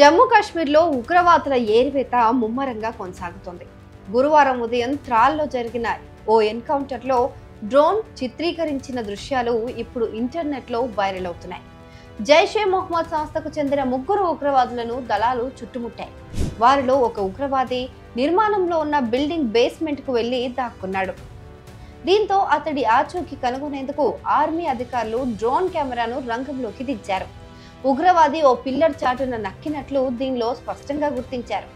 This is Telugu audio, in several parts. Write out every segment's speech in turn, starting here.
జమ్మూ కాశ్మీర్లో ఉగ్రవాదుల ఏరివేత ముమ్మరంగా కొనసాగుతోంది. గురువారం ఉదయం త్రాల్లో జరిగిన ఓ ఎన్కౌంటర్లో డ్రోన్ చిత్రీకరించిన దృశ్యాలు ఇప్పుడు ఇంటర్నెట్లో వైరల్ అవుతున్నాయి. జైషే మొహమ్మద్ సంస్థకు చెందిన 3 ఉగ్రవాదులను దళాలు చుట్టుముట్టాయి. వారిలో ఒక ఉగ్రవాది నిర్మాణంలో ఉన్న బిల్డింగ్ బేస్మెంట్ కు వెళ్లి దాక్కున్నాడు. దీంతో అతడి ఆచూకీ కనుగొనేందుకు ఆర్మీ అధికారులు డ్రోన్ కెమెరాను రంగంలోకి దించారు. ఉగ్రవాది ఓ పిల్లర్ చాటున నక్కినట్లు దీనిలో స్పష్టంగా గుర్తించారు.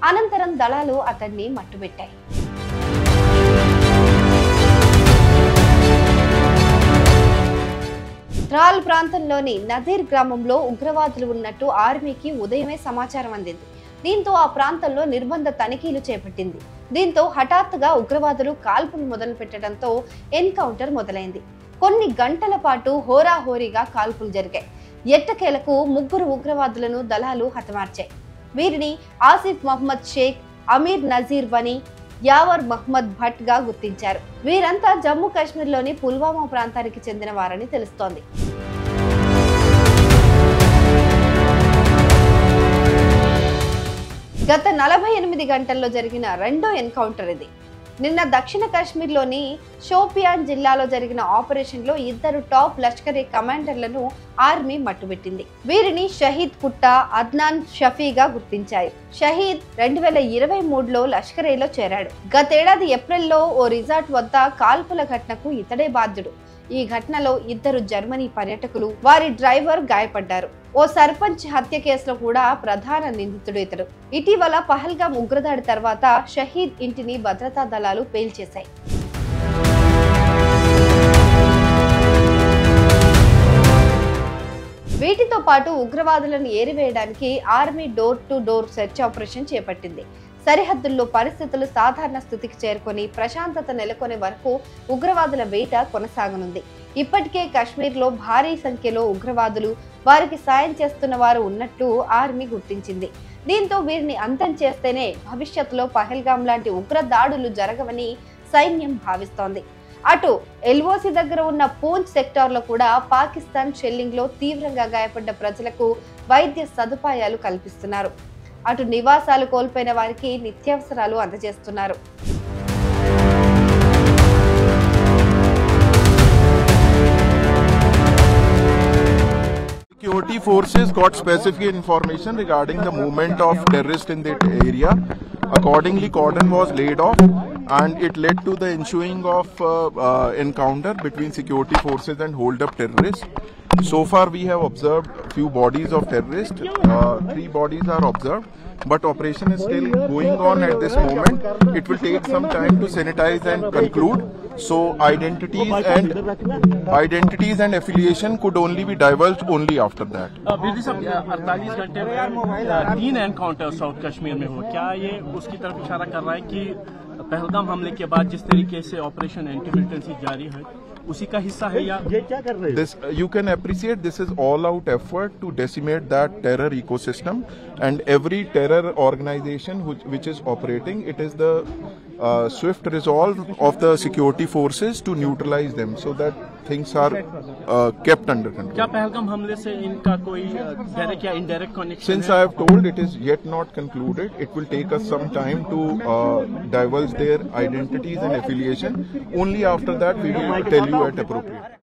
అనంతరం దళాలు అతన్ని మట్టుబెట్టాయి. త్రాల్ ప్రాంతంలోని నజీర్ గ్రామంలో ఉగ్రవాదులు ఉన్నట్టు ఆర్మీకి ఉదయమే సమాచారం అందింది. దీంతో ఆ ప్రాంతంలో నిర్బంధ తనిఖీలు చేపట్టింది. దీంతో హఠాత్తుగా ఉగ్రవాదులు కాల్పులు మొదలు పెట్టడంతో ఎన్కౌంటర్ మొదలైంది. కొన్ని గంటల పాటు హోరాహోరీగా కాల్పులు జరిగాయి. ఎట్టకేలకు 3 ఉగ్రవాదులను దళాలు హతమార్చాయి. వీరిని ఆసిఫ్ మహమ్మద్ షేక్, అమీర్ నజీర్ వనీ, యావర్ మహమ్మద్ భట్ గా గుర్తించారు. వీరంతా జమ్మూ కాశ్మీర్లోని పుల్వామా ప్రాంతానికి చెందిన వారని తెలుస్తోంది. గత 48 గంటల్లో జరిగిన రెండో ఎన్కౌంటర్ ఇది. నిన్న దక్షిణ కాశ్మీర్లోని షోపియాన్ జిల్లాలో జరిగిన ఆపరేషన్లో 2 టాప్ లష్కరే కమాండర్లను ఆర్మీ మట్టుబెట్టింది. వీరిని షహీద్ కుట్టా, అద్నాన్ షఫీగా గుర్తించాయి. షహీద్ 2023లో లష్కరేలో చేరాడు. గతేడాది ఏప్రిల్లో ఓ రిసార్ట్ వద్ద కాల్పుల ఘటనకు ఇతడే బాధ్యుడు. ఈ ఘటనలో 2 జర్మనీ పర్యాటకులు, వారి డ్రైవర్ గాయపడ్డారు. ఓ సర్పంచ్ హత్య కేసులో కూడా ప్రధాన నిందితుడు ఇతడు. ఇటీవల పహల్గామ్ ఉగ్రదాడి తర్వాత షహీద్ ఇంటిని భద్రతా దళాలు పేల్చేశాయి. వీటితో పాటు ఉగ్రవాదులను ఏరివేయడానికి army door to door search operation చేపట్టింది. సరిహద్దుల్లో పరిస్థితులు సాధారణ స్థితికి చేరుకొని ప్రశాంతత నెలకొనే వరకు ఉగ్రవాదుల వేట కొనసాగనుంది. ఇప్పటికే కాశ్మీర్లో భారీ సంఖ్యలో ఉగ్రవాదులు, వారికి సాయం చేస్తున్న వారు ఉన్నట్టు ఆర్మీ గుర్తించింది. దీంతో వీరిని అంతం చేస్తేనే భవిష్యత్తులో పహల్గామ్ లాంటి ఉగ్ర దాడులు జరగవని సైన్యం భావిస్తోంది. అటు ఎల్ఓసి దగ్గర ఉన్న పూంచ్ సెక్టార్లో కూడా పాకిస్తాన్ షెల్లింగ్ లో తీవ్రంగా గాయపడ్డ ప్రజలకు వైద్య సదుపాయాలు కల్పిస్తున్నారు. అటు నివాసాలు కోల్పోయిన వారికి నిత్యావసరాలు అందజేస్తున్నారు. Security forces got specific information regarding the movement of terrorists in that area. Accordingly, cordon was laid off, and it led to the ensuing of encounter between security forces and hold-up terrorists. So far, we have observed few bodies of terrorists. 3 bodies are observed, but operation is still going on at this moment. It will take some time to sanitize and conclude. So identities and affiliation could only be divulged only after that. 48 घंटे में 3 एनकाउंटर साउथ कश्मीर में हुआ. क्या ये उसकी तरफ इशारा कर रहा है कि पहलगाम हमले के बाद जिस तरीके से ऑपरेशन एंटी मिलिटेंसी जारी है उसी का हिस्सा है, या ये क्या कर रहे हैं? This you can appreciate. This is all-out effort to decimate that terror ecosystem, and every terror organization which is operating, it is the swift resolve of the security forces to neutralize them, so that things are kept under control. क्या पहलगाम हमले से इनका कोई डायरेक्ट या indirect connection? Since I have told, it is yet not concluded. It will take us some time to divulge their identities and affiliation. Only after that we will tell you at appropriate.